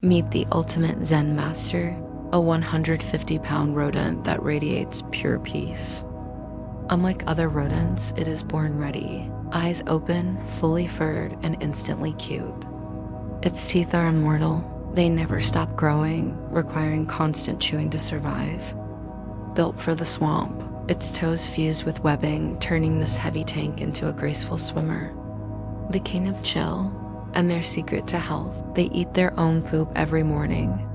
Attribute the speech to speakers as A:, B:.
A: Meet the ultimate Zen master, a 150-pound rodent that radiates pure peace. Unlike other rodents, it is born ready, eyes open, fully furred, and instantly cute. Its teeth are immortal. They never stop growing, requiring constant chewing to survive. Built for the swamp, its toes fused with webbing, turning this heavy tank into a graceful swimmer. The king of chill, and their secret to health, they eat their own poop every morning,